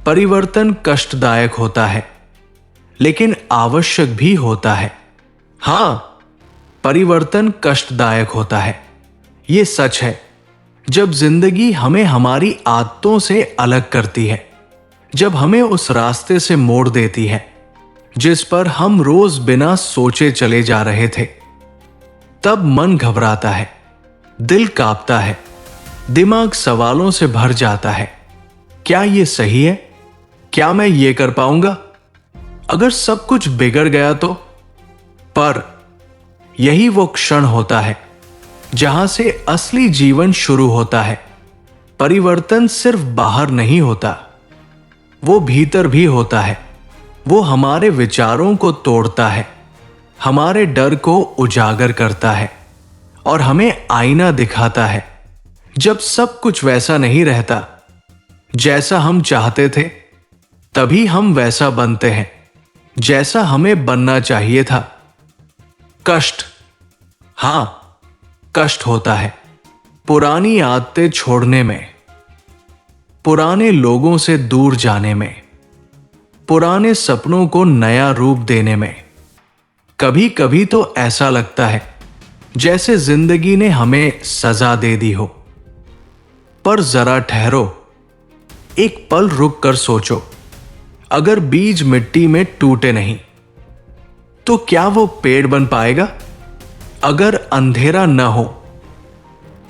परिवर्तन कष्टदायक होता है, लेकिन आवश्यक भी होता है। हां, परिवर्तन कष्टदायक होता है, यह सच है। जब जिंदगी हमें हमारी आदतों से अलग करती है, जब हमें उस रास्ते से मोड़ देती है जिस पर हम रोज बिना सोचे चले जा रहे थे, तब मन घबराता है, दिल कांपता है, दिमाग सवालों से भर जाता है। क्या यह सही है? क्या मैं ये कर पाऊंगा? अगर सब कुछ बिगड़ गया तो? पर यही वो क्षण होता है जहां से असली जीवन शुरू होता है। परिवर्तन सिर्फ बाहर नहीं होता, वो भीतर भी होता है। वो हमारे विचारों को तोड़ता है, हमारे डर को उजागर करता है और हमें आईना दिखाता है। जब सब कुछ वैसा नहीं रहता जैसा हम चाहते थे, तभी हम वैसा बनते हैं जैसा हमें बनना चाहिए था। कष्ट, हां, कष्ट होता है पुरानी आदतें छोड़ने में, पुराने लोगों से दूर जाने में, पुराने सपनों को नया रूप देने में। कभी कभी तो ऐसा लगता है जैसे जिंदगी ने हमें सजा दे दी हो। पर जरा ठहरो, एक पल रुक कर सोचो, अगर बीज मिट्टी में टूटे नहीं तो क्या वो पेड़ बन पाएगा? अगर अंधेरा न हो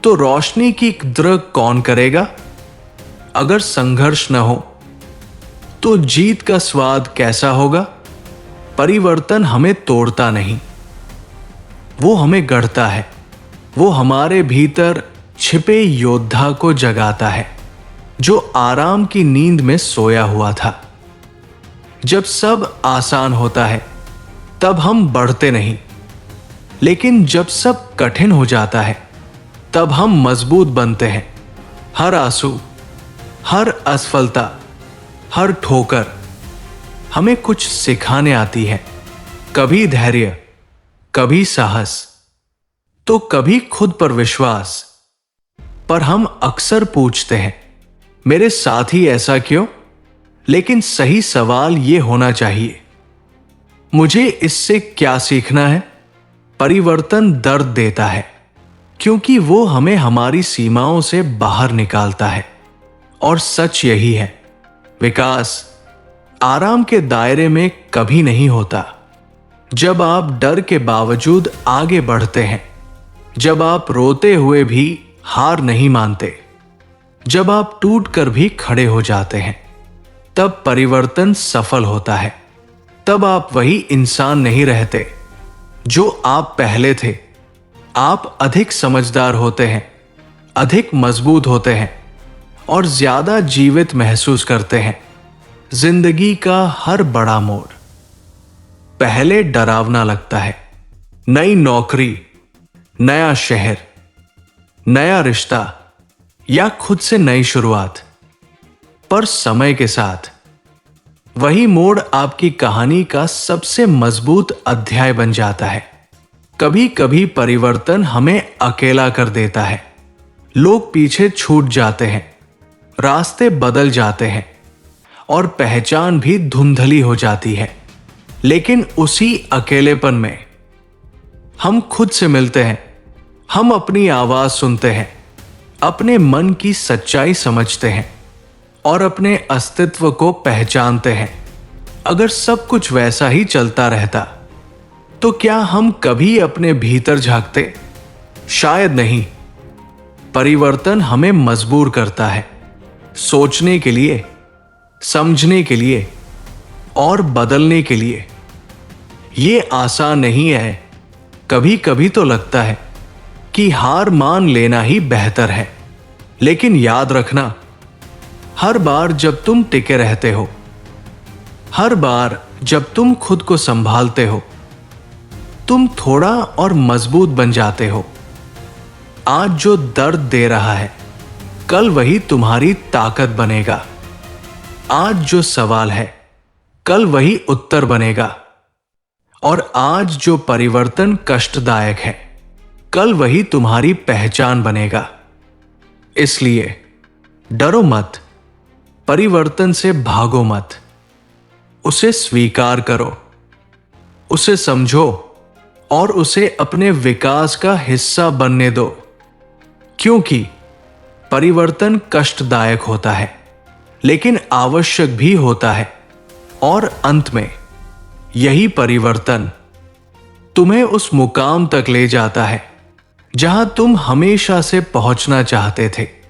तो रोशनी की कद्र कौन करेगा? अगर संघर्ष न हो तो जीत का स्वाद कैसा होगा? परिवर्तन हमें तोड़ता नहीं, वो हमें गढ़ता है। वो हमारे भीतर छिपे योद्धा को जगाता है जो आराम की नींद में सोया हुआ था। जब सब आसान होता है तब हम बढ़ते नहीं, लेकिन जब सब कठिन हो जाता है तब हम मजबूत बनते हैं। हर आंसू, हर असफलता, हर ठोकर हमें कुछ सिखाने आती है। कभी धैर्य, कभी साहस, तो कभी खुद पर विश्वास। पर हम अक्सर पूछते हैं, मेरे साथ ही ऐसा क्यों? लेकिन सही सवाल यह होना चाहिए, मुझे इससे क्या सीखना है? परिवर्तन दर्द देता है क्योंकि वो हमें हमारी सीमाओं से बाहर निकालता है। और सच यही है, विकास आराम के दायरे में कभी नहीं होता। जब आप डर के बावजूद आगे बढ़ते हैं, जब आप रोते हुए भी हार नहीं मानते, जब आप टूट कर भी खड़े हो जाते हैं, तब परिवर्तन सफल होता है। तब आप वही इंसान नहीं रहते जो आप पहले थे। आप अधिक समझदार होते हैं, अधिक मजबूत होते हैं और ज्यादा जीवित महसूस करते हैं। जिंदगी का हर बड़ा मोड़ पहले डरावना लगता है। नई नौकरी, नया शहर, नया रिश्ता या खुद से नई शुरुआत। पर समय के साथ वही मोड़ आपकी कहानी का सबसे मजबूत अध्याय बन जाता है। कभी कभी परिवर्तन हमें अकेला कर देता है। लोग पीछे छूट जाते हैं, रास्ते बदल जाते हैं और पहचान भी धुंधली हो जाती है। लेकिन उसी अकेलेपन में हम खुद से मिलते हैं, हम अपनी आवाज सुनते हैं, अपने मन की सच्चाई समझते हैं और अपने अस्तित्व को पहचानते हैं। अगर सब कुछ वैसा ही चलता रहता तो क्या हम कभी अपने भीतर झांकते? शायद नहीं। परिवर्तन हमें मजबूर करता है, सोचने के लिए, समझने के लिए और बदलने के लिए। ये आसान नहीं है। कभी कभी तो लगता है कि हार मान लेना ही बेहतर है। लेकिन याद रखना, हर बार जब तुम टिके रहते हो, हर बार जब तुम खुद को संभालते हो, तुम थोड़ा और मजबूत बन जाते हो। आज जो दर्द दे रहा है, कल वही तुम्हारी ताकत बनेगा। आज जो सवाल है, कल वही उत्तर बनेगा। और आज जो परिवर्तन कष्टदायक है, कल वही तुम्हारी पहचान बनेगा। इसलिए डरो मत, परिवर्तन से भागो मत, उसे स्वीकार करो, उसे समझो और उसे अपने विकास का हिस्सा बनने दो। क्योंकि परिवर्तन कष्टदायक होता है लेकिन आवश्यक भी होता है, और अंत में यही परिवर्तन तुम्हें उस मुकाम तक ले जाता है जहां तुम हमेशा से पहुंचना चाहते थे।